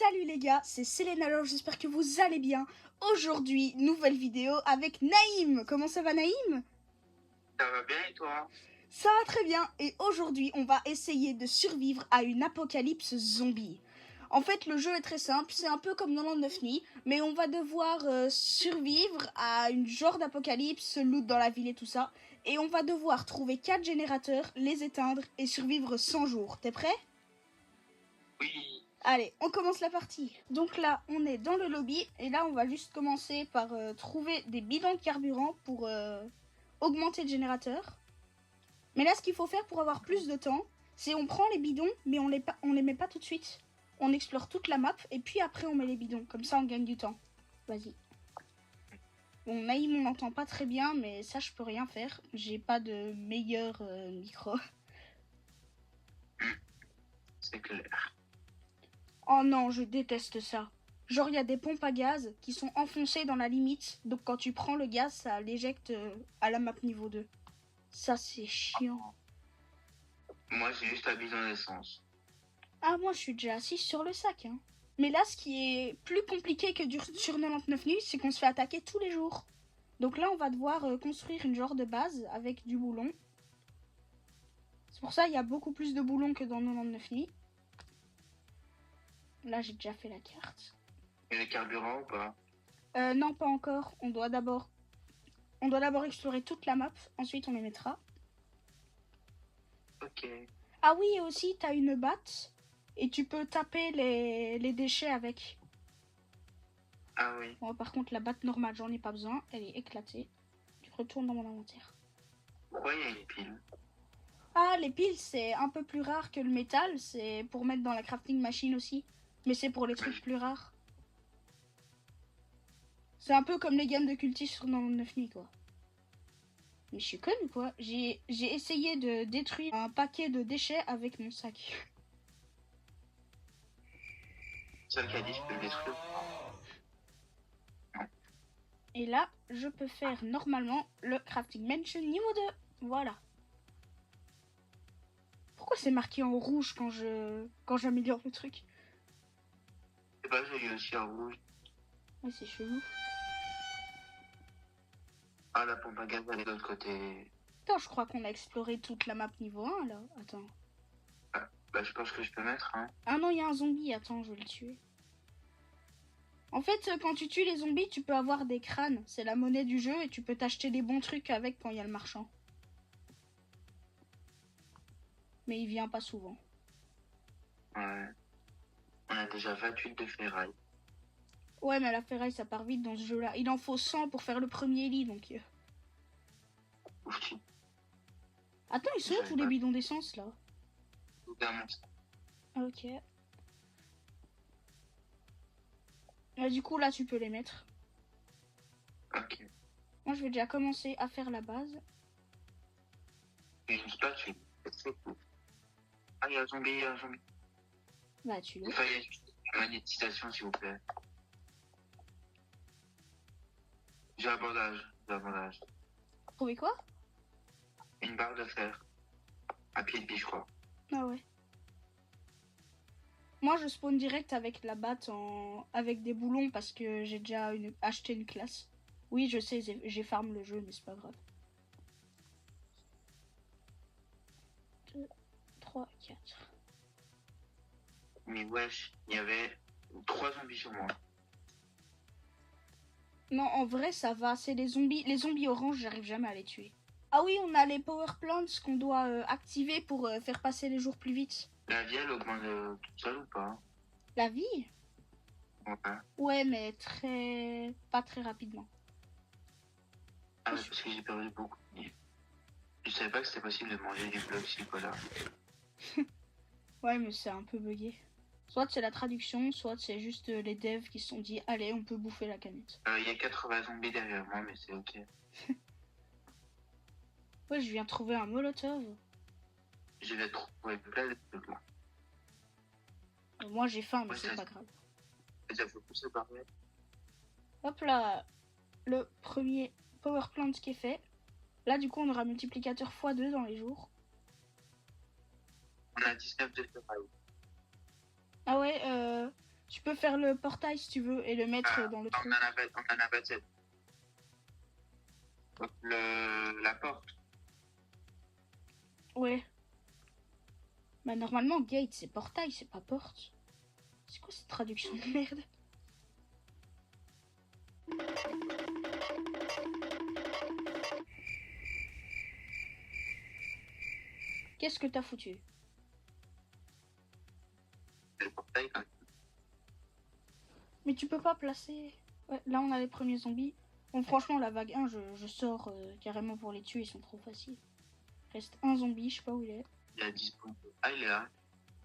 Salut les gars, c'est Célène, alors j'espère que vous allez bien. Aujourd'hui, nouvelle vidéo avec Naïm. Comment ça va Naïm? Ça va bien et toi? Ça va très bien et aujourd'hui on va essayer de survivre à une apocalypse zombie. En fait le jeu est très simple, c'est un peu comme 99 Nuits, mais on va devoir survivre à une genre d'apocalypse, loot dans la ville et tout ça. Et on va devoir trouver 4 générateurs, les éteindre et survivre 100 jours. T'es prêt? Oui. Allez, on commence la partie. Donc là, on est dans le lobby et là, on va juste commencer par trouver des bidons de carburant pour augmenter le générateur. Mais là, ce qu'il faut faire pour avoir plus de temps, c'est on prend les bidons, mais on les met pas tout de suite. On explore toute la map et puis après, on met les bidons. Comme ça, on gagne du temps. Vas-y. Bon, Naïm, on n'entend pas très bien, mais ça, je peux rien faire. J'ai pas de meilleur micro. C'est clair. Oh non, je déteste ça. Genre, il y a des pompes à gaz qui sont enfoncées dans la limite. Donc, quand tu prends le gaz, ça l'éjecte à la map niveau 2. Ça, c'est chiant. Moi, j'ai juste la bidon d'essence. Ah, moi, je suis déjà assise sur le sac. Hein. Mais là, ce qui est plus compliqué que sur 99 nuits, c'est qu'on se fait attaquer tous les jours. Donc là, on va devoir construire une genre de base avec du boulon. C'est pour ça qu'il y a beaucoup plus de boulons que dans 99 nuits. Là, j'ai déjà fait la carte. Et les carburants ou pas? Non, pas encore. On doit d'abord explorer toute la map. Ensuite, on les mettra. Ok. Ah oui, et aussi, t'as une batte. Et tu peux taper les déchets avec. Ah oui. Bon, par contre, la batte normale, j'en ai pas besoin. Elle est éclatée. Je retourne dans mon inventaire. Pourquoi il y a une pile? Ah, les piles, c'est un peu plus rare que le métal. C'est pour mettre dans la crafting machine aussi. Mais c'est pour les trucs plus rares. C'est un peu comme les gammes de cultistes sur 99 nuits, quoi. Mais je suis conne ou quoi? J'ai essayé de détruire un paquet de déchets avec mon sac. Celle qui a dit je peux le détruire. Et là, je peux faire normalement le crafting mansion niveau 2. Voilà. Pourquoi c'est marqué en rouge quand j'améliore le truc? C'est pas joli aussi en rouge. Ouais, c'est chelou. Ah, la pompe à gaz elle est de l'autre côté. Attends, je crois qu'on a exploré toute la map niveau 1 là. Attends. Ah, bah je pense que je peux mettre, hein. Ah non, il y a un zombie. Attends, je vais le tuer. En fait, quand tu tues les zombies, tu peux avoir des crânes. C'est la monnaie du jeu et tu peux t'acheter des bons trucs avec quand il y a le marchand. Mais il vient pas souvent. Ouais. On a déjà 28 de ferraille. Ouais, mais la ferraille, ça part vite dans ce jeu-là. Il en faut 100 pour faire le premier lit, donc... Ouf, Attends, ils sont où tous les bidons d'essence, là? Ok. Du coup, là, tu peux les mettre. Ok. Moi, je vais déjà commencer à faire la base. Et une spatule. C'est cool. Ah, il y a un zombie, il y a un zombie. Bah, tu le. Enfin, il y a une magnétisation, s'il vous plaît. J'ai un bandage. Trouvé quoi? Une barre de fer. À pied de biche, je crois. Ah ouais. Moi, je spawn direct avec la batte avec des boulons parce que j'ai déjà acheté une classe. Oui, je sais, j'ai farm le jeu, mais c'est pas grave. 2, 3, 4. Mais wesh, il y avait 3 zombies sur moi. Non, en vrai, ça va. C'est les zombies. Les zombies oranges, j'arrive jamais à les tuer. Ah oui, on a les power plants qu'on doit activer pour faire passer les jours plus vite. La vie, elle augmente toute seule ou pas? La vie? Ouais. Ouais, mais pas très rapidement. Ah ouais, parce que j'ai perdu beaucoup. Je savais pas que c'était possible de manger des blocs ici, voilà. Ouais, mais c'est un peu bugué. Soit c'est la traduction, soit c'est juste les devs qui se sont dit allez, on peut bouffer la canette. Il y a 80 zombies derrière moi, mais c'est ok. Ouais, je viens de trouver un molotov. Je vais trouver plein de trucs là. Moi j'ai faim, mais Ouais, c'est pas grave. Ça faut pousser par là. Hop là, le premier power plant qui est fait. Là, du coup, on aura multiplicateur x2 dans les jours. On a 19 de ferraille. Ah ouais, Tu peux faire le portail si tu veux et le mettre dans le On trou. en a 27. Donc, la porte. Ouais. Bah normalement gate c'est portail, c'est pas porte. C'est quoi cette traduction de merde? Qu'est-ce que t'as foutu? C'est le portail quand même. Mais tu peux pas placer... Ouais, là on a les premiers zombies. Bon franchement la vague 1 je sors carrément pour les tuer, ils sont trop faciles. Reste un zombie, je sais pas où il est. Il y a 10 points. Ah, il est là.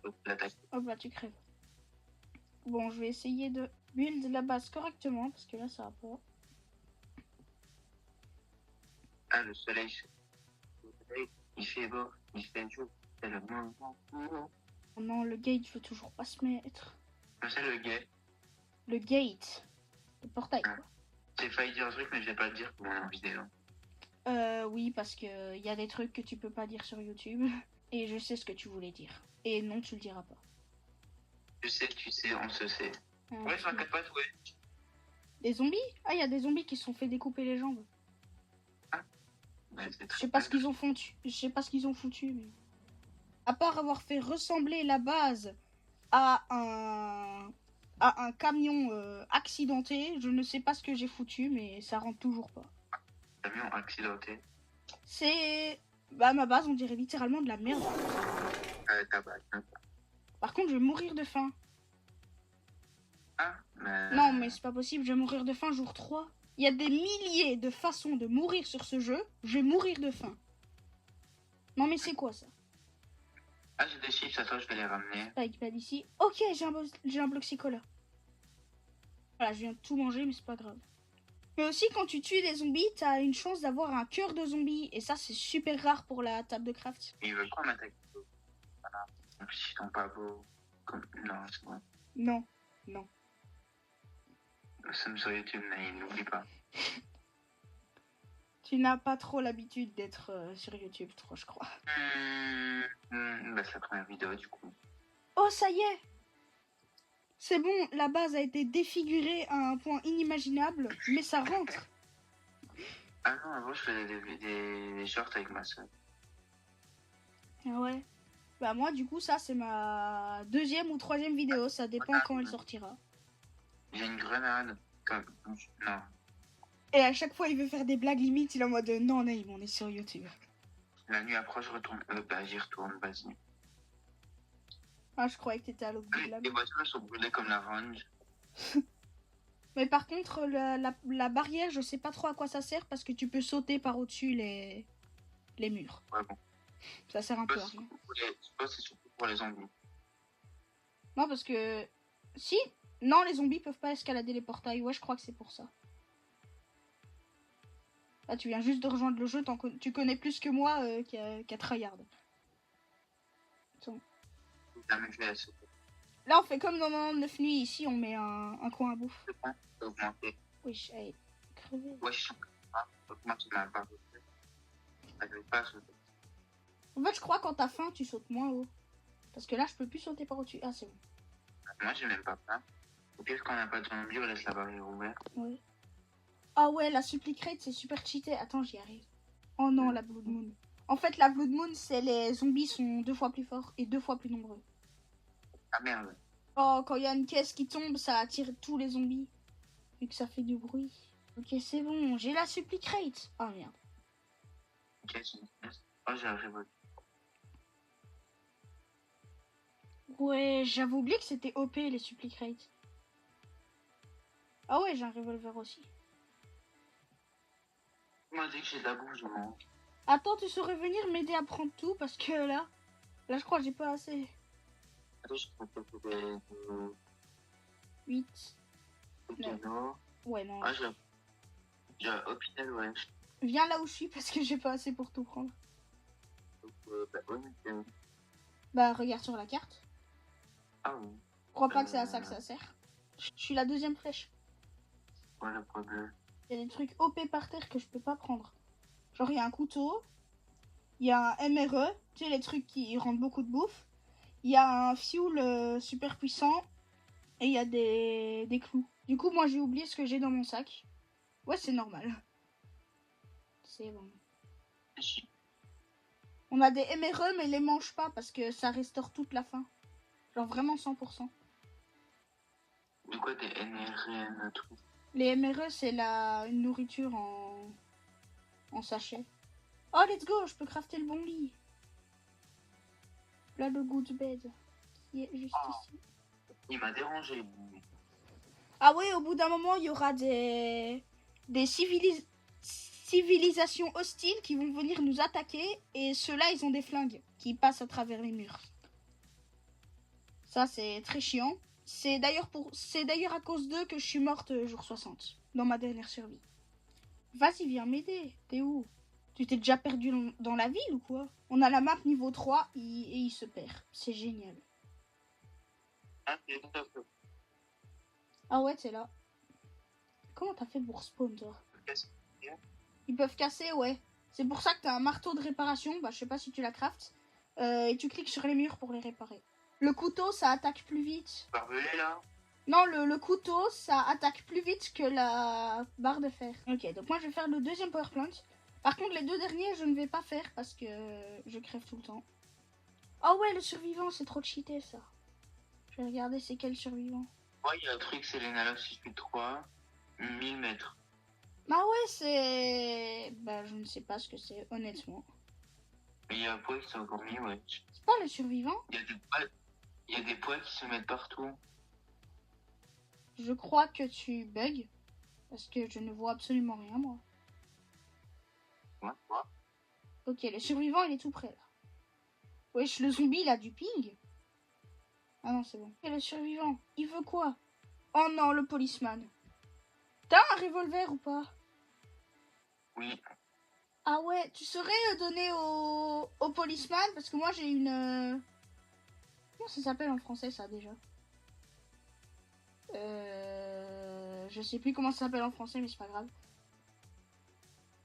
Donc, l'attaque. Hop là tu crèves. Bon je vais essayer de build la base correctement parce que là ça va pas. Ah, le soleil, il fait beau, il fait jour. C'est le moment. Oh non le gate veut toujours pas se mettre. C'est le gay. Le gate. Le portail quoi. J'ai failli dire un truc, mais je vais pas le dire pour mon vidéo. Oui, parce que y a des trucs que tu peux pas dire sur YouTube. Et je sais ce que tu voulais dire. Et non, tu le diras pas. Je sais, tu sais, on se sait. Ah, Ouais, je m'inquiète pas, ouais. Des zombies? Ah, il y a des zombies qui se sont fait découper les jambes. Ouais, c'est Je très sais pas ce qu'ils ont foutu. Je sais pas ce qu'ils ont foutu, mais... À part avoir fait ressembler la base à un camion accidenté, je ne sais pas ce que j'ai foutu, mais ça rentre toujours pas. Camion accidenté. C'est... Bah, ma base, on dirait littéralement de la merde. Tabac. Par contre, je vais mourir de faim. Ah, mais... Non, mais c'est pas possible, je vais mourir de faim jour 3. Il y a des milliers de façons de mourir sur ce jeu. Je vais mourir de faim. Non, mais c'est quoi ça? Ah, j'ai des chips, attends, je vais les ramener. Spike pas d'ici. Ok, j'ai un bloc Cicola. Voilà, je viens de tout manger, mais c'est pas grave. Mais aussi, quand tu tues des zombies, t'as une chance d'avoir un cœur de zombie. Et ça, c'est super rare pour la table de craft. Il veut quoi m'attaquer? Voilà. En plus, ils sont pas beaux. Comme... Non, c'est bon. Non, non. Nous sommes sur YouTube, mais n'oublie pas. Tu n'as pas trop l'habitude d'être sur YouTube, trop, je crois. Bah, c'est la première vidéo, du coup. Oh, ça y est! C'est bon, la base a été défigurée à un point inimaginable, mais ça rentre. Ah non, avant, je faisais des shorts avec ma soeur. Ah ouais. Bah moi, du coup, ça, c'est ma deuxième ou troisième vidéo. Ça dépend quand elle sortira. J'ai une grenade. Comme... Non. Et à chaque fois, il veut faire des blagues limites. Il est en mode non, Naïm, on est sur YouTube. La nuit approche, je retourne. Bah, j'y retourne, vas-y. Ah, je croyais que t'étais à l'autre bout de la Les main. voitures, elles sont brûlées comme l'orange. Mais par contre, la barrière, je sais pas trop à quoi ça sert parce que tu peux sauter par au-dessus les murs. Ouais, bon. Ça sert un peu à rien. Je pense que c'est surtout pour les zombies. Non, parce que... Si. Non, les zombies peuvent pas escalader les portails. Ouais, je crois que c'est pour ça. Là, tu viens juste de rejoindre le jeu. Tu connais plus que moi qu'à tryhard. Attends. Jamais je vais la sauter. Là, on fait comme dans 99 nuits. Ici, on met un coin à bouffe. Je pense augmenter. Oui, allez, crever. Ouais, je suis augmenter ma barre de feu. J'arrive pas à sauter. En fait, je crois quand t'as faim, tu sautes moins haut. Parce que là, je peux plus sauter par au-dessus. Ah, c'est bon. Moi, j'ai même pas faim. Au pire, quand on n'a pas de zombie, on laisse la barrière ouverte. Ouais. Ah ouais, la supply crate, c'est super cheaté. Attends, j'y arrive. Oh non, la Blood Moon. En fait, la Blood Moon, c'est les zombies sont 2 fois plus forts et 2 fois plus nombreux. Ah merde. Oh, quand il y a une caisse qui tombe, ça attire tous les zombies. Vu que ça fait du bruit. Ok, c'est bon, j'ai la supply crate. Ah merde. Ok, c'est une pièce. Oh, j'ai un revolver. Ouais, j'avais oublié que c'était OP les supply crates. Ah ouais, j'ai un revolver aussi. On m'a dit que j'ai de la bouffe, je mange. Attends, tu saurais venir m'aider à prendre tout parce que là, je crois que j'ai pas assez. Attends, je peux faire des 8. canaux. Ouais, non. Ah, j'ai un hôpital, ouais. Viens là où je suis parce que j'ai pas assez pour tout prendre. Donc, bah, ouais, Bah, regarde sur la carte. ah oui. Je crois pas que c'est à ça que ça sert. Je suis la deuxième flèche. Ouais, le problème. Il y a des trucs OP par terre que je peux pas prendre. Genre, il y a un couteau. Il y a un MRE. Tu sais, les trucs qui rendent beaucoup de bouffe. Il y a un fuel super puissant. Et il y a des clous. Du coup, moi, j'ai oublié ce que j'ai dans mon sac. Ouais, c'est normal. C'est bon. On a des MRE, mais les mange pas parce que ça restaure toute la faim. Genre vraiment 100%. De quoi des NRN trucs? Les MRE, c'est une nourriture en sachet. Oh, let's go, je peux crafter le bon lit. Là, le good bed, qui est juste ici. Il m'a dérangé. Ah oui, au bout d'un moment, il y aura des civilisations hostiles qui vont venir nous attaquer. Et ceux-là, ils ont des flingues qui passent à travers les murs. Ça, c'est très chiant. C'est d'ailleurs à cause d'eux que je suis morte jour 60, dans ma dernière survie. Vas-y, viens m'aider. T'es où? Tu t'es déjà perdu dans la ville ou quoi? On a la map niveau 3 et il se perd. C'est génial. Ah ouais, t'es là. Comment t'as fait pour spawn, toi? Ils peuvent casser, ouais. C'est pour ça que t'as un marteau de réparation. Bah, je sais pas si tu la craftes. Et tu cliques sur les murs pour les réparer. Le couteau, ça attaque plus vite. Barbelé, là? Non, le couteau, ça attaque plus vite que la barre de fer. Ok, donc moi, je vais faire le deuxième power plant. Par contre, les deux derniers, je ne vais pas faire parce que je crève tout le temps. Oh ouais, le survivant, c'est trop cheaté, ça. Je vais regarder c'est quel survivant. Ouais, il y a un truc, c'est l'analogue 6.3, 1000 mètres. Ah ouais, c'est... Bah, je ne sais pas ce que c'est, honnêtement. Mais il y a un poids qui s'est encore mis, ouais. C'est pas le survivant? Il y a des poids qui se mettent partout. Je crois que tu bugs. Parce que je ne vois absolument rien, moi. Ouais. Ok, le survivant, il est tout près, là. Wesh, le zombie, il a du ping. Ah non, c'est bon. Et le survivant, il veut quoi? Oh non, le policeman. T'as un revolver ou pas? Oui. Ah ouais, tu saurais donner au policeman? Parce que moi, j'ai une... Comment ça s'appelle en français, ça, déjà? Je sais plus comment ça s'appelle en français, mais c'est pas grave.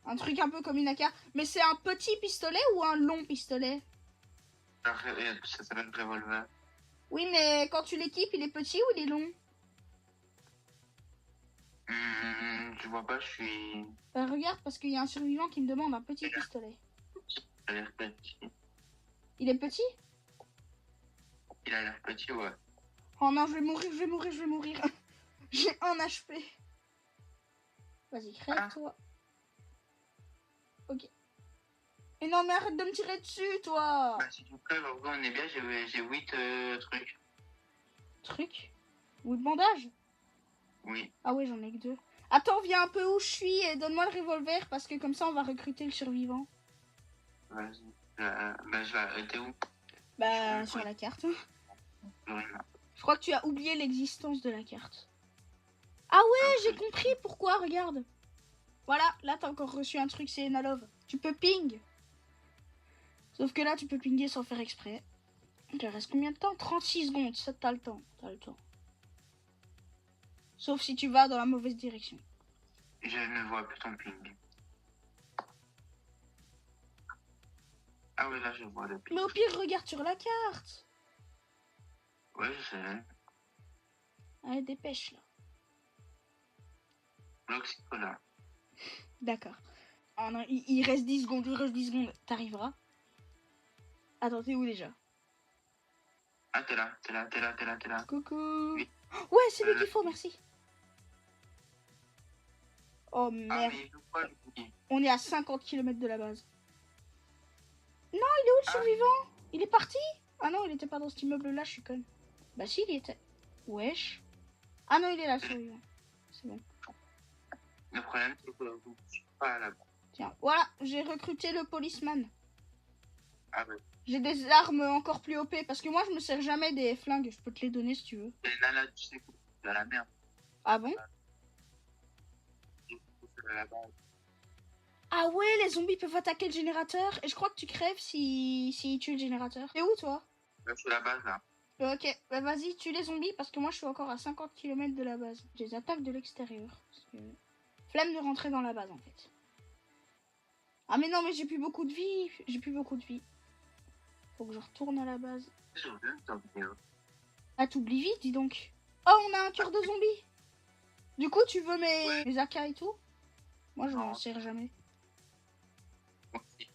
Un truc un peu comme une AK. Mais c'est un petit pistolet ou un long pistolet? Ça s'appelle revolver. Oui, mais quand tu l'équipes, il est petit ou il est long? Je vois pas, je suis... Regarde, parce qu'il y a un survivant qui me demande un petit pistolet. Il a l'air petit. Il est petit? Il a l'air petit, ouais. Oh non, je vais mourir, je vais mourir, je vais mourir. J'ai un HP. Vas-y, crève-toi. Ok. Et non, mais arrête de me tirer dessus, toi. Bah, si tu crèves, on est bien, j'ai 8 trucs. Truc? Ou de bandage? Oui. Ah ouais, j'en ai que 2. Attends, viens un peu où je suis et donne-moi le revolver parce que comme ça, on va recruter le survivant. Vas-y. Bah, je vais... T'es où? Bah, sur la carte. Je crois que tu as oublié l'existence de la carte. Ah ouais, j'ai compris pourquoi, regarde. Voilà, là, t'as encore reçu un truc, c'est Enalove. Tu peux ping. Sauf que là, tu peux pinguer sans faire exprès. Il reste combien de temps? 36 secondes, ça, t'as le temps. T'as le temps. Sauf si tu vas dans la mauvaise direction. Je ne vois plus ton ping. Ah ouais, là, je vois le ping. Mais au pire, regarde sur la carte. Ouais, je sais. Allez, dépêche, là. L'oxycola. D'accord. Oh non, il reste 10 secondes, il reste 10 secondes. T'arriveras. Attends, t'es où déjà? Ah, t'es là. Coucou. Oui. Ouais, c'est lui qu'il faut, merci. Oh merde. Mais je vois le ping. On est à 50 km de la base. Non, il est où le survivant? Il est parti? Ah non, il était pas dans cet immeuble-là, je suis conne. Bah si, il y était. Wesh. Ah non, il est là, le survivant. C'est bon. Le problème, c'est que je suis pas là-bas. Tiens, voilà, j'ai recruté le policeman. Ah ouais. J'ai des armes encore plus OP parce que moi, je me sers jamais des flingues. Je peux te les donner si tu veux. Et là, tu sais que c'est dans la merde. Ah bon? Ah ouais, les zombies peuvent attaquer le générateur. Et je crois que tu crèves si tuent le générateur. T'es où, toi? Là, je suis à la base, là. Ok, bah vas-y, tue les zombies parce que moi, je suis encore à 50 km de la base. Je les attaque de l'extérieur. Parce que... Flemme de rentrer dans la base, en fait. Ah mais non, mais j'ai plus beaucoup de vie. J'ai plus beaucoup de vie. Faut que je retourne à la base. Je viens de t'en dire. Ah, t'oublies vite, dis donc. Oh, on a un cœur de zombie. Du coup, tu veux Ouais. mes AK et tout? Moi, je Non. m'en sers jamais. Moi aussi.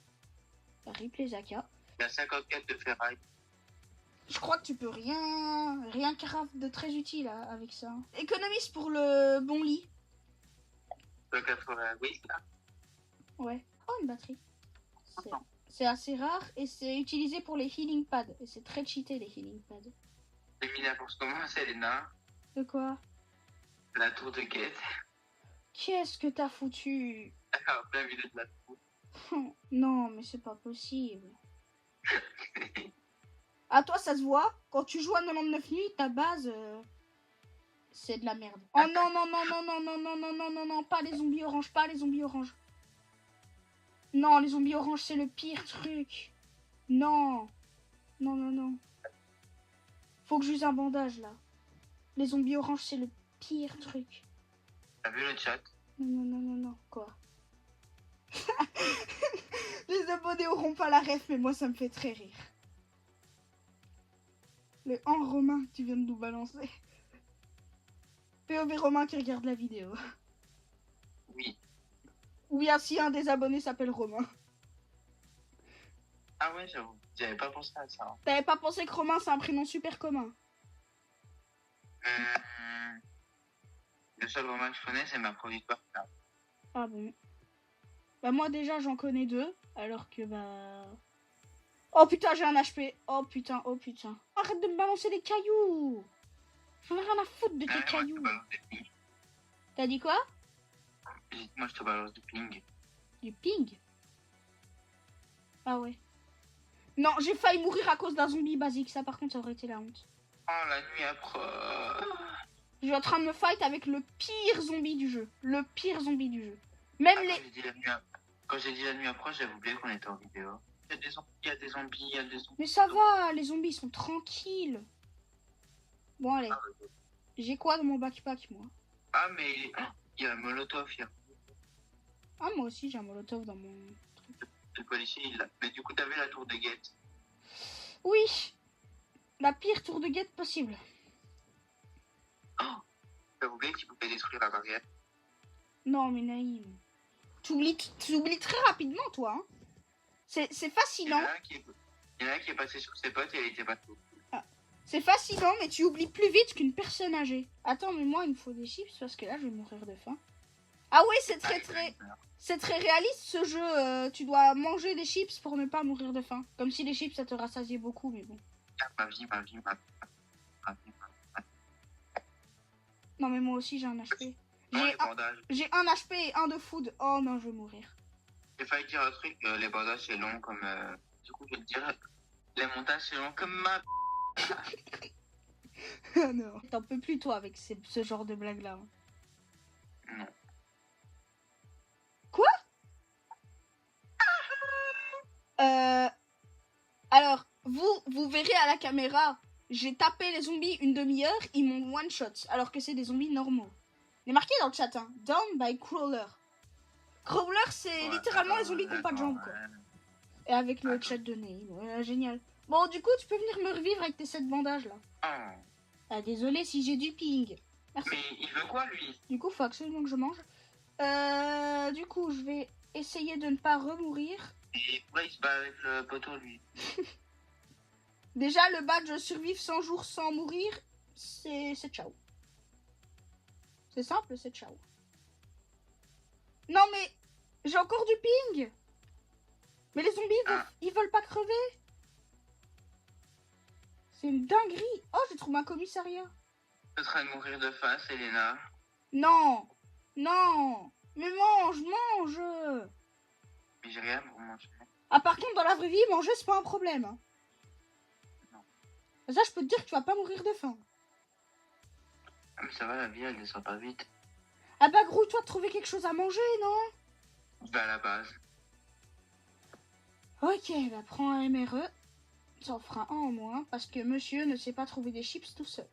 Rip les AK. Il y a 54 de ferraille. Je crois que tu peux rien craft de très utile avec ça. Économise pour le bon lit. Le 80, oui, là. Ouais. Oh, une batterie. Attends. C'est assez rare et c'est utilisé pour les healing pads. Et c'est très cheaté les healing pads. J'ai mis la course commence, Elena. De quoi? La tour de guette. Qu'est-ce que t'as foutu? Alors, plein milieu de la tour. Non, mais c'est pas possible. À toi, ça se voit. Quand tu joues à 99 nuits, ta base, c'est de la merde. Oh non, non, non, non, non, non, non, non, non, non, non, pas les zombies oranges, pas les zombies oranges. Non, les zombies oranges, c'est le pire truc. Non. Non, non, non. Faut que j'use un bandage, là. Les zombies oranges, c'est le pire truc. T'as vu le chat? Non, non, non, non, non. Quoi? Les abonnés auront pas la ref, mais moi, ça me fait très rire. Le en Romain que tu viens de nous balancer. POV Romain qui regarde la vidéo. Oui. Ou bien si un des abonnés s'appelle Romain. Ah ouais, j'avoue. J'avais pas pensé à ça. T'avais pas pensé que Romain, c'est un prénom super commun? Le seul roman que je connais, c'est ma provisoire. Ah bon? Bah moi déjà j'en connais deux, alors que bah... Oh putain j'ai un HP. Oh putain, oh putain. Arrête de me balancer des cailloux. J'en ai rien à foutre de tes cailloux. Moi, je te balance des ping. T'as dit quoi? Moi, je te balance du ping. Du ping? Ah ouais. Non, j'ai failli mourir à cause d'un zombie basique. Ça par contre ça aurait été la honte. Oh, la nuit après. Je suis en train de me fight avec le pire zombie du jeu. Le pire zombie du jeu. Même les... Quand j'ai dit la nuit après, j'avais oublié qu'on était en vidéo. Il y a des zombies, il y a des zombies, il y a des zombies. Mais ça va, les zombies sont tranquilles. Bon allez. J'ai quoi dans mon backpack moi? Ah mais il y a un molotov, il y a Ah moi aussi j'ai un molotov dans mon... le policier, il l'a. Mais du coup, t'avais la tour de guette. Oui. La pire tour de guette possible. Oh, t'as oublié que tu pouvais détruire la barrière. Non mais Naïm. Tu oublies très rapidement toi. Hein. C'est fascinant. Il y en a un qui est passé sur ses potes et il était pas tout. C'est fascinant mais tu oublies plus vite qu'une personne âgée. Attends mais moi il me faut des chips parce que là je vais mourir de faim. Ah oui c'est très réaliste ce jeu. Tu dois manger des chips pour ne pas mourir de faim. Comme si les chips ça te rassasiait beaucoup mais bon. Ma vie. Non mais moi aussi j'ai un HP. J'ai un HP et un de food. Oh non je vais mourir. J'ai failli dire un truc, les bandages c'est long comme... Du coup je vais te dire, les montages c'est long comme ma... Non. T'en peux plus toi avec ce genre de blague là. Non. Quoi? Alors, vous verrez à la caméra, j'ai tapé les zombies une demi-heure, ils m'ont one shot, alors que c'est des zombies normaux. Il est marqué dans le chat, hein, down by crawler. Crawler, c'est littéralement les zombies qui n'ont pas de jambes, quoi. Et avec le chat de nez, ouais, génial. Bon, du coup, tu peux venir me revivre avec tes 7 bandages, là. Oh. Ah, désolé si j'ai du ping. Merci. Mais il veut quoi, lui? Du coup, faut absolument que je mange. Du coup, je vais essayer de ne pas remourir. Et pourquoi il se bat avec le poteau, lui? Déjà, le badge survivre 100 jours sans mourir, c'est ciao. C'est simple, c'est ciao. Non mais, j'ai encore du ping. Mais les zombies, ils veulent pas crever. C'est une dinguerie. Oh, j'ai trouvé un commissariat. Tu es en train de mourir de faim, Selena. Non, non. Mais mange. Mais j'ai rien pour manger. Ah, par contre, dans la vraie vie, manger, c'est pas un problème. Hein. Non. Ça, je peux te dire que tu vas pas mourir de faim. Ah, mais ça va, la vie, elle descend pas vite. Ah bah, grouille-toi de trouver quelque chose à manger, non? Bah, à la base. Ok, bah prends un MRE. Ça en fera un en moins, parce que monsieur ne sait pas trouver des chips tout seul.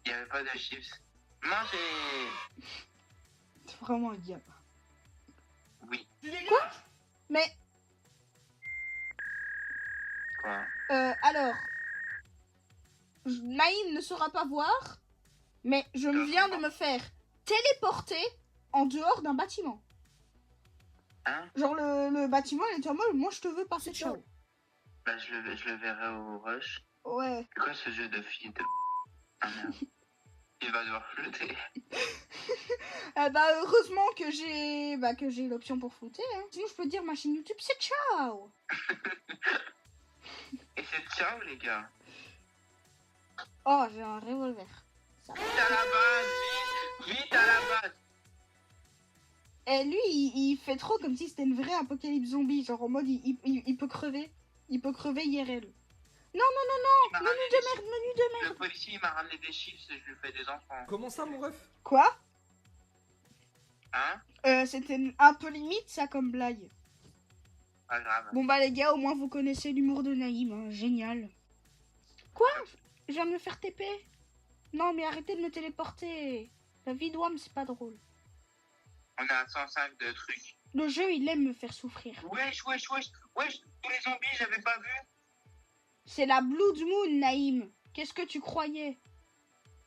Il n'y avait pas de chips. Mangez! C'est vraiment un gamin. Oui. Quoi? Mais... Quoi? Alors... Naïm ne saura pas voir, mais je viens de me faire téléporter en dehors d'un bâtiment. Hein? Genre le bâtiment, il était en mode, moi je te veux passer ciao. Bah, je le verrai au rush. Ouais. C'est quoi ce jeu de fille de... Ah merde. Il va devoir flotter. Heureusement que j'ai l'option pour flouter. Hein. Sinon, je peux dire ma chaîne YouTube, c'est ciao. Et c'est ciao, les gars. Oh, j'ai un revolver. Ça. Vite à la base, vite à la base. Et lui, il fait trop comme si c'était une vraie apocalypse zombie. Genre en mode, il peut crever. Il peut crever IRL. Non, menu de merde. Le policier, il m'a ramené des chips et je lui fais des enfants. Comment ça, mon ref? Quoi? Hein? C'était un peu limite, ça, comme blague. Pas grave. Bon, bah, les gars, au moins, vous connaissez l'humour de Naïm. Hein. Génial. Quoi? Je viens de me faire TP. Non, mais arrêtez de me téléporter. La vie de WAM, c'est pas drôle. On est à 105 de trucs. Le jeu, il aime me faire souffrir. Wesh, tous les zombies, j'avais pas vu. C'est la Blood Moon, Naïm. Qu'est-ce que tu croyais?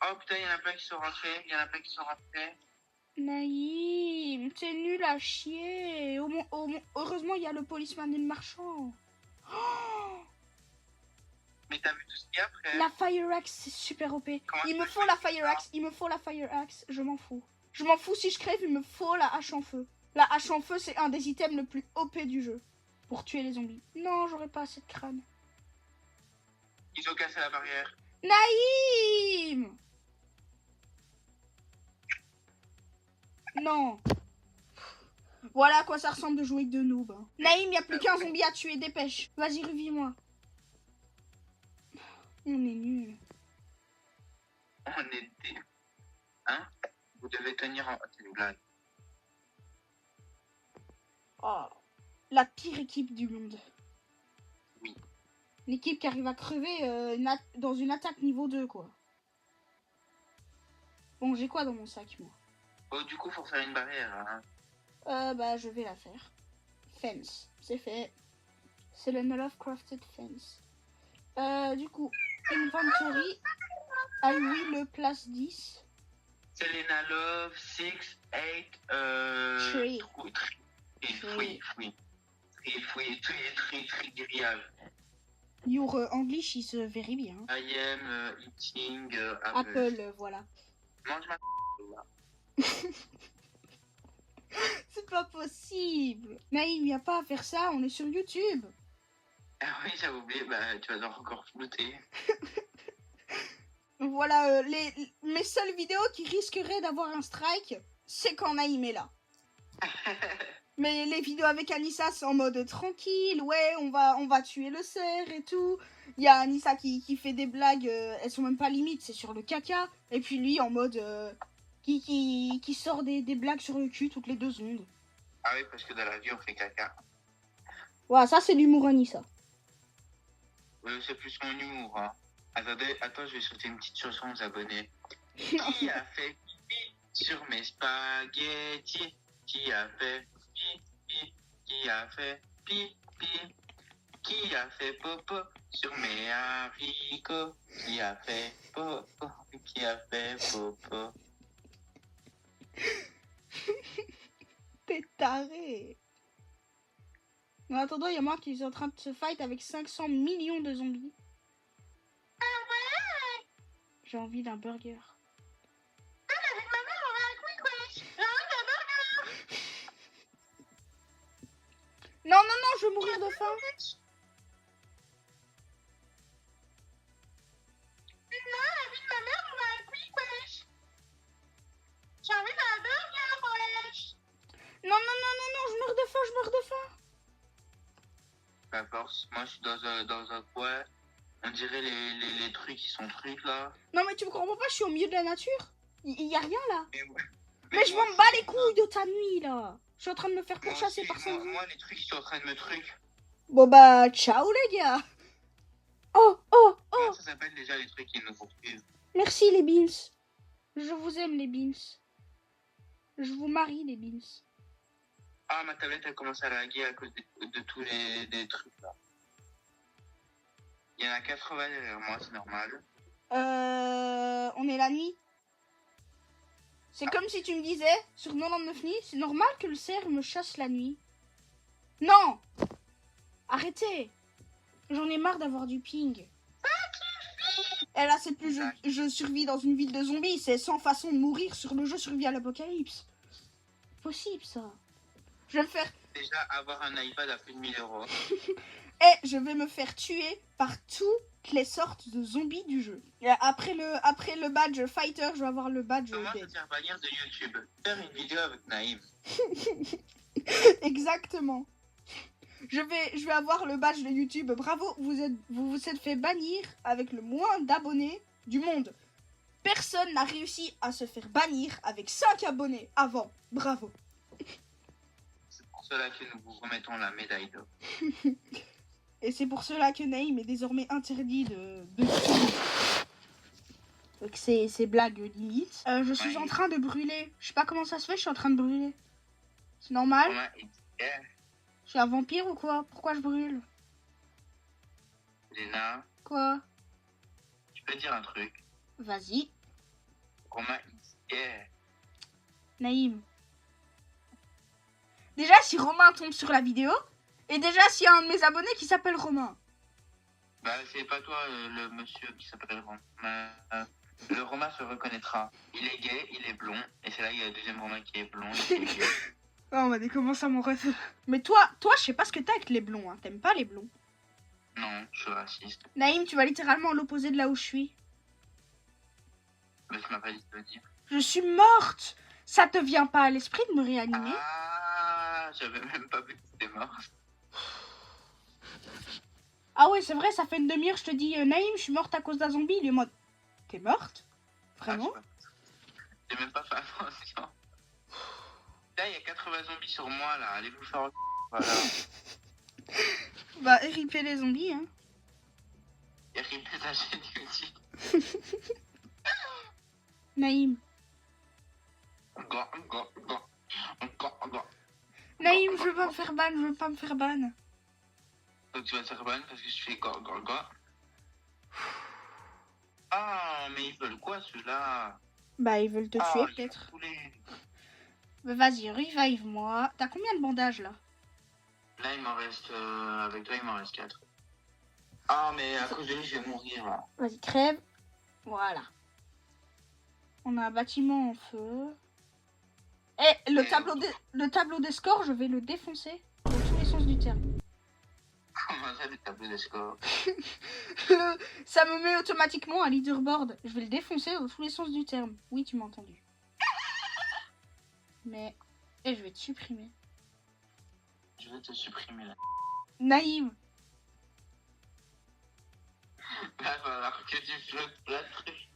Oh putain, il y en a plein qui sont rentrés, Naïm, t'es nul à chier. Heureusement, il y a le policeman et le marchand. Oh, Mais t'as vu tout ce qu'il y a après? la Fire Axe, c'est super OP. Comment Il tu me peux faut la faire Fire ça? Axe, je m'en fous. Je m'en fous si je crève, il me faut la hache en feu. La hache en feu, c'est un des items le plus OP du jeu. Pour tuer les zombies. Non, j'aurais pas assez de crâne. Ils ont cassé la barrière. Naïm! Non. Voilà à quoi ça ressemble de jouer avec de noob. Hein. Naïm, y a plus qu'un zombie à tuer, dépêche. Vas-y, revis-moi. On est nuls. On est des... Hein? Vous devez tenir en... C'est une blague. Oh. La pire équipe du monde. Oui. L'équipe qui arrive à crever dans une attaque niveau 2, quoi. Bon, j'ai quoi dans mon sac, moi? Oh, du coup, faut faire une barrière, hein. Je vais la faire. Fence, c'est fait. C'est le Null of Crafted Fence. Du coup, Inventory. Ah oui, le place 10. Selena Love, 6, 8, Three. grillage. Your English is very bien. I am eating Apple, voilà. Mange ma... C'est pas possible. Naïm, y a pas à faire ça, on est sur YouTube. Ah oui, j'avais oublié, bah tu vas devoir encore flouter. Voilà, mes seules vidéos qui risqueraient d'avoir un strike, c'est quand Naïm est là. Mais les vidéos avec Anissa, c'est en mode tranquille. Ouais, on va tuer le cerf et tout. Il y a Anissa qui fait des blagues, elles sont même pas limites, c'est sur le caca. Et puis lui en mode qui sort des blagues sur le cul toutes les 2 secondes. Ah oui, parce que dans la vie, on fait caca. Ouais, ça c'est l'humour Anissa. Oui, c'est plus mon humour, hein. Attends, je vais sauter une petite chanson aux abonnés. Qui a fait pipi sur mes spaghettis? Qui a fait pipi? Qui a fait pipi? Qui a fait popo sur mes haricots? Qui a fait popo? Qui a fait popo? T'es taré. En attendant, il y a moi qui est en train de se fight avec 500 millions de zombies. J'ai envie d'un burger. Non, je vais mourir de faim. Non, je meurs de faim. La force, moi je suis dans un coin. On dirait les trucs qui sont trucs là. Non, mais tu me comprends pas, je suis au milieu de la nature. Il y a rien là. Mais je m'en bats les couilles de ta nuit là. Je suis en train de me faire pourchasser par ça. Moi, les trucs qui sont en train de me truc. Bon bah, ciao les gars. Oh. Comment ça s'appelle déjà les trucs qui nous poursuivent? Merci les beans. Je vous aime les beans. Je vous marie les beans. Ah, ma tablette a commencé à laguer à cause de tous les trucs là. Il y en a 80 derrière moi, c'est normal. On est la nuit. C'est comme si tu me disais, sur 99 nuits, c'est normal que le cerf me chasse la nuit. Non! Arrêtez! J'en ai marre d'avoir du ping. Et là, c'est plus je survis dans une ville de zombies, c'est 100 façons de mourir sur le jeu Survie à l'apocalypse. Possible, ça. Je vais me faire... Déjà, avoir un iPad à plus de 1000 €. Et je vais me faire tuer par toutes les sortes de zombies du jeu. Et après le badge fighter, je vais avoir le badge Comment te dead. faire bannir de YouTube? Faire une vidéo avec Naïm. Exactement. Je vais avoir le badge de YouTube. Bravo, vous vous êtes fait bannir avec le moins d'abonnés du monde. Personne n'a réussi à se faire bannir avec 5 abonnés avant. Bravo. C'est pour cela que nous vous remettons la médaille d'or. Et c'est pour cela que Naïm est désormais interdit de avec ses blagues limites. Je suis en train de brûler. Je sais pas comment ça se fait, je suis en train de brûler. C'est normal? Je suis un vampire ou quoi? Pourquoi je brûle? Léna, Quoi? tu peux dire un truc? Vas-y. Romain, Naïm. Déjà, si Romain tombe sur la vidéo, et déjà, s'il y a un de mes abonnés qui s'appelle Romain. Bah, c'est pas toi le monsieur qui s'appelle Romain. Le Romain se reconnaîtra. Il est gay, il est blond. Et c'est là qu'il y a le deuxième Romain qui est blond. Et qui est gay. Oh, on va commencer à mon ref. Mais toi, je sais pas ce que t'as avec les blonds. Hein. T'aimes pas les blonds. Non, je suis raciste. Naïm, tu vas littéralement à l'opposé de là où je suis. Mais tu m'as pas dit de le dire. Je suis morte. Ça te vient pas à l'esprit de me réanimer? Ah, j'avais même pas vu que t'étais morte. Ah ouais, c'est vrai, ça fait une demi-heure, je te dis, Naïm, je suis morte à cause d'un zombie. Il est en mode, t'es morte? Vraiment? J'ai même pas fait attention. Là, il y a 80 zombies sur moi, là. Allez vous faire... Voilà. Bah, ripper les zombies, hein. Et ripper ta chaîne YouTube. Naïm. Naïm, je veux pas me faire ban, je veux pas me faire ban. Donc tu vas te faire ban parce que je fais go. Ah, mais ils veulent quoi, ceux-là? Bah, ils veulent te tuer, peut-être. Bah, vas-y, revive-moi. T'as combien de bandages, là? Là, il m'en reste... avec toi, il m'en reste 4. Ah, mais à cause de lui, je vais mourir, là. Vas-y, crève. Voilà. On a un bâtiment en feu. Et le tableau des scores, je vais le défoncer dans tous les sens du terme. Comment ça, le tableau des scores? Ça me met automatiquement un leaderboard. Je vais le défoncer dans tous les sens du terme. Oui, tu m'as entendu. Mais... Et je vais te supprimer. Je vais te supprimer, là. Naïm. Là, il va falloir que tu flottes plein de trucs.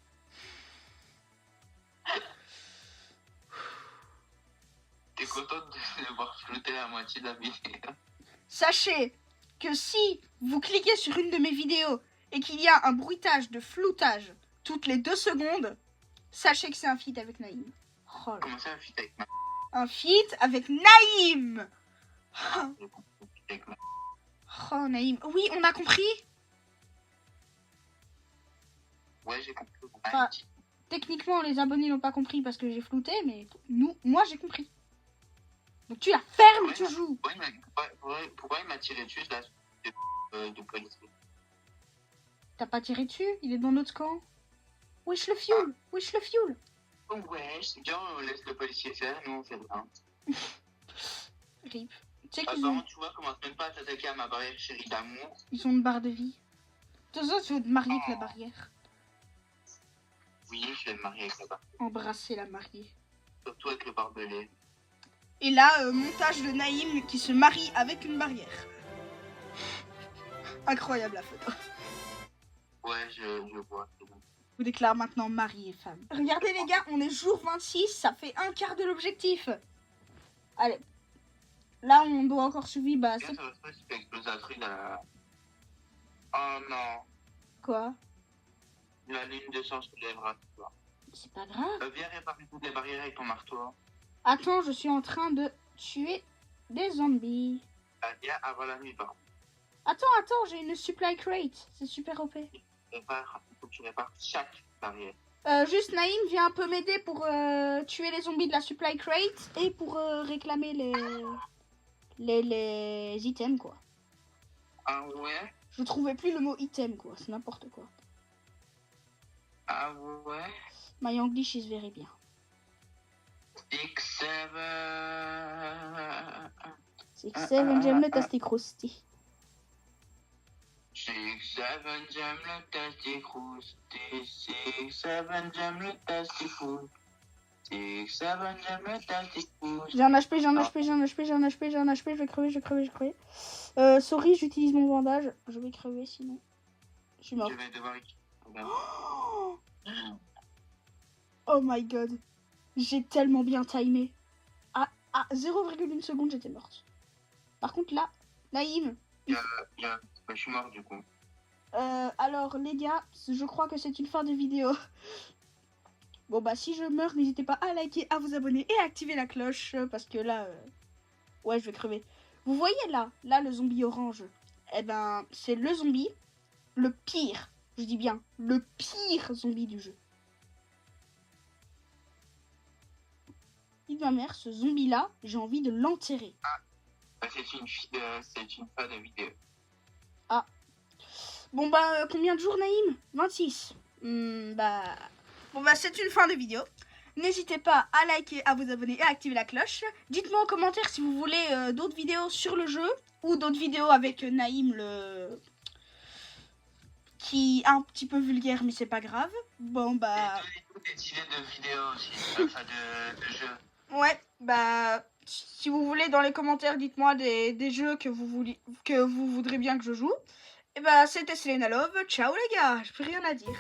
T'es contente de voir flotter la moitié de la vidéo? Sachez que si vous cliquez sur une de mes vidéos et qu'il y a un bruitage de floutage toutes les 2 secondes, sachez que c'est un feat avec Naïm. Oh là. Comment ça, un feat avec ma... Un feat avec Naïm. Oh, Naïm. Oui, on a compris. Ouais, j'ai compris. Enfin, techniquement, les abonnés n'ont pas compris parce que j'ai flouté, mais moi, j'ai compris. Donc tu la fermes, ouais, tu joues. Pourquoi il m'a tiré dessus, là, de police? T'as pas tiré dessus? Il est dans notre camp. Wesh le fuel. Wesh le fuel. Ouais, c'est bien, on laisse le policier faire, nous on fait rien. Rip. Tu sais qu'ils ont... tu vois, commence même pas à t'attaquer à ma barrière chérie d'amour. Ils ont une barre de vie. De toute façon, tu veux te marier avec la barrière. Oui, je vais me marier avec la barrière. Embrasser la mariée. Surtout avec le barbelé. Et là, montage de Naïm qui se marie avec une barrière. Incroyable la photo. Ouais, je vois. Vous déclare maintenant mari et femme. Regardez les gars, on est jour 26, ça fait un quart de l'objectif. Allez. Là, on doit encore survivre. Bah, ça va se passer si tu exploses un truc dans la... Oh non. Quoi? La lune de sang se lèvera, tu vois. C'est pas grave. Viens réparer toutes les barrières avec ton marteau. Attends, je suis en train de tuer des zombies. Viens avant la nuit, par contre. Attends, j'ai une supply crate. C'est super OP. Prépare, faut tu répares chaque barrière. Juste Naïm, viens un peu m'aider pour tuer les zombies de la supply crate et pour réclamer les items, quoi. Ah ouais? Je trouvais plus le mot item, quoi. C'est n'importe quoi. Ah ouais? My English is very bien. 6, 7... 6-7, j'aime le tasty crusty. 6, 7, j'aime le tasty crusty. 6, 7, j'aime le tasty food. 6, 7, j'aime le tasty food. J'ai un HP, j'ai un HP, j'ai un HP, j'ai un HP, j'ai un HP, je vais crever, je vais crever, je vais crever. Sorry, j'utilise mon bandage. Je vais crever sinon. Je suis mort. Je vais devoir... Oh my god. J'ai tellement bien timé. À 0,1 seconde, j'étais morte. Par contre, là, Naïm. Je suis mort du coup. Alors, les gars, je crois que c'est une fin de vidéo. Bon, bah, si je meurs, n'hésitez pas à liker, à vous abonner et à activer la cloche. Parce que là, ouais, je vais crever. Vous voyez là, le zombie orange. Eh ben, c'est le zombie, le pire. Je dis bien, le pire zombie du jeu. Il ma mère, ce zombie-là, j'ai envie de l'enterrer. C'est une fin de vidéo. Ah. Bon bah, combien de jours, Naïm? 26. Bon bah, c'est une fin de vidéo. N'hésitez pas à liker, à vous abonner et à activer la cloche. Dites-moi en commentaire si vous voulez d'autres vidéos sur le jeu ou d'autres vidéos avec Naïm, qui est un petit peu vulgaire, mais c'est pas grave. Bon bah... Des idées de vidéos aussi, enfin de jeux. Ouais, bah... Si vous voulez, dans les commentaires, dites-moi des jeux que vous voudrez bien que je joue. Et bah, c'était Selena Love. Ciao les gars, j'ai plus rien à dire.